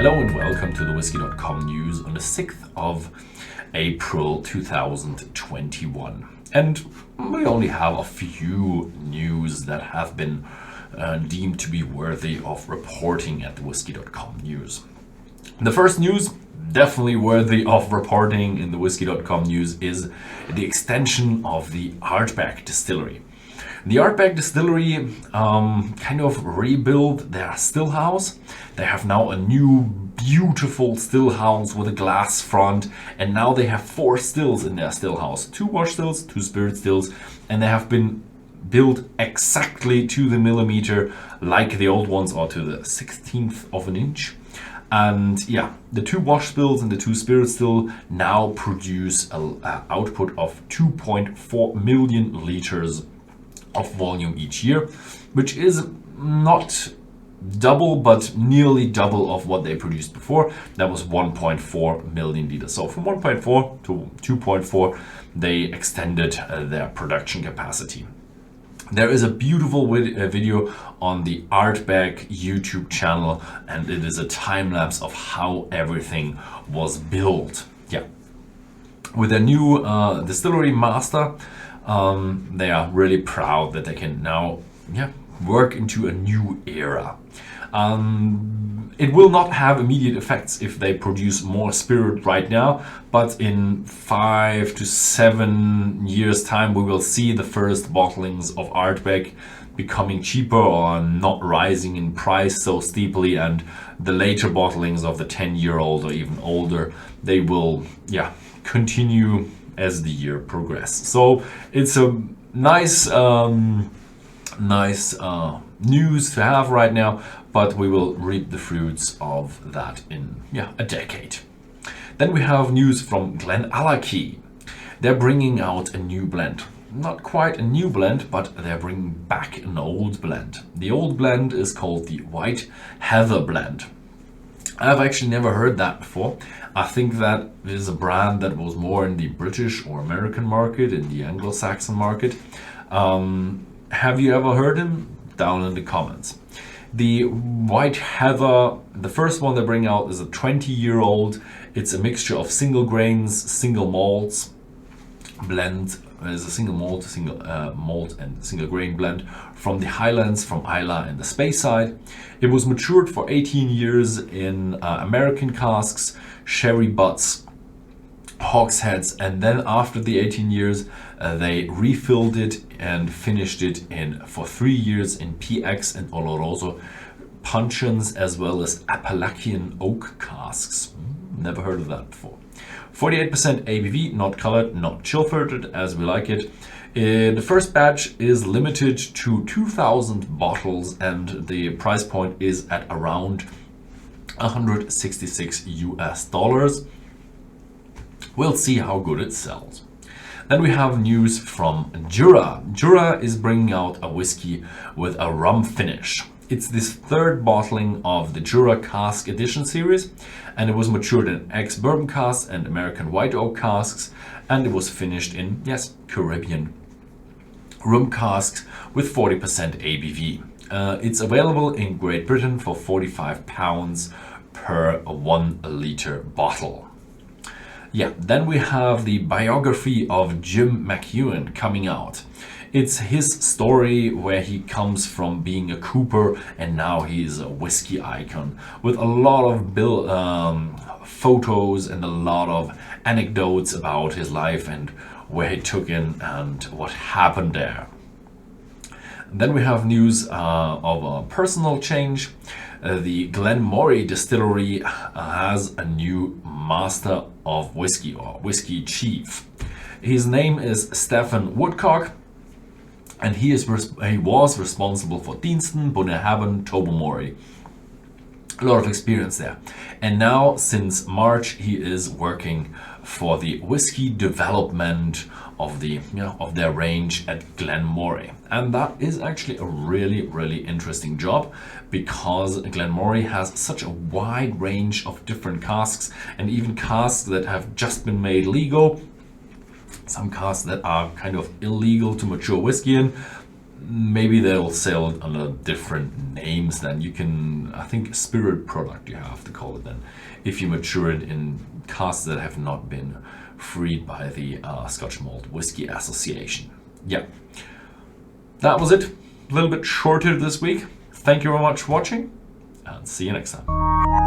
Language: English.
Hello and welcome to the Whisky.com news on the 6th of April 2021. And we only have a few news that have been deemed to be worthy of reporting at the Whisky.com news. The first news, definitely worthy of reporting in the Whisky.com news, is the extension of the Ardbeg distillery. The Ardbeg distillery kind of rebuilt their still house. They have now a new beautiful still house with a glass front, and now they have 4 stills in their still house, 2 wash stills, 2 spirit stills, and they have been built exactly to the millimeter like the old ones, or to the 16th of an inch. And yeah, the 2 wash stills and the 2 spirit still now produce an output of 2.4 million liters of volume each year, which is not double but nearly double of what they produced before. That was 1.4 million liters. So from 1.4 to 2.4 they extended their production capacity. There is a beautiful video on the Ardbeg YouTube channel, and it is a time lapse of how everything was built. Yeah, with a new distillery master, they are really proud that they can now work into a new era. It will not have immediate effects if they produce more spirit right now, but in 5 to 7 years time we will see the first bottlings of Ardbeg becoming cheaper or not rising in price so steeply, and the later bottlings of the 10-year-old or even older, they will continue as the year progress. So it's a nice news to have right now, but we will reap the fruits of that in a decade. Then we have news from GlenAllachie. They're bringing out a new blend. Not quite a new blend, but they're bringing back an old blend. The old blend is called the White Heather blend. I've actually never heard that before. I think that is a brand that was more in the British or American market, in the Anglo-Saxon market. Have you ever heard him? Down in the comments. The White Heather, the first one they bring out, is a 20-year-old. It's a mixture of single grains, single malts blend. There's a single malt, malt and single grain blend from the Highlands, from Islay and the Speyside. It was matured for 18 years in American casks, sherry butts, hogsheads, and then after the 18 years they refilled it and finished it for 3 years in PX and Oloroso puncheons, as well as Appalachian oak casks. Never heard of that before. 48% ABV, not colored, not chill filtered, as we like it. The first batch is limited to 2,000 bottles, and the price point is at around $166 US. We'll see how good it sells. Then we have news from Jura. Jura is bringing out a whiskey with a rum finish. It's this 3rd bottling of the Jura Cask Edition series, and it was matured in ex-bourbon casks and American white oak casks, and it was finished in, Caribbean rum casks with 40% ABV. It's available in Great Britain for £45 per 1 liter bottle. Then we have the biography of Jim McEwan coming out. It's his story where he comes from being a cooper and now he's a whiskey icon, with a lot of photos and a lot of anecdotes about his life and where he took in and what happened there. Then we have news of a personal change. The Glen Moray distillery has a new master of whiskey, or whiskey chief. His name is Stephen Woodcock, and he was responsible for Deanston, Bunnahabhain, Tobermory. A lot of experience there. And now since March he is working for the whiskey development of their range at Glen Moray. And that is actually a really interesting job, because Glen Moray has such a wide range of different casks, and even casks that have just been made legal, some casks that are kind of illegal to mature whiskey in. maybe they'll sell it under different names. Then you can, I think, spirit product you have to call it then, if you mature it in casks that have not been freed by the Scotch Malt Whisky Association. Yeah, that was it. A little bit shorter this week. Thank you very much for watching, and see you next time.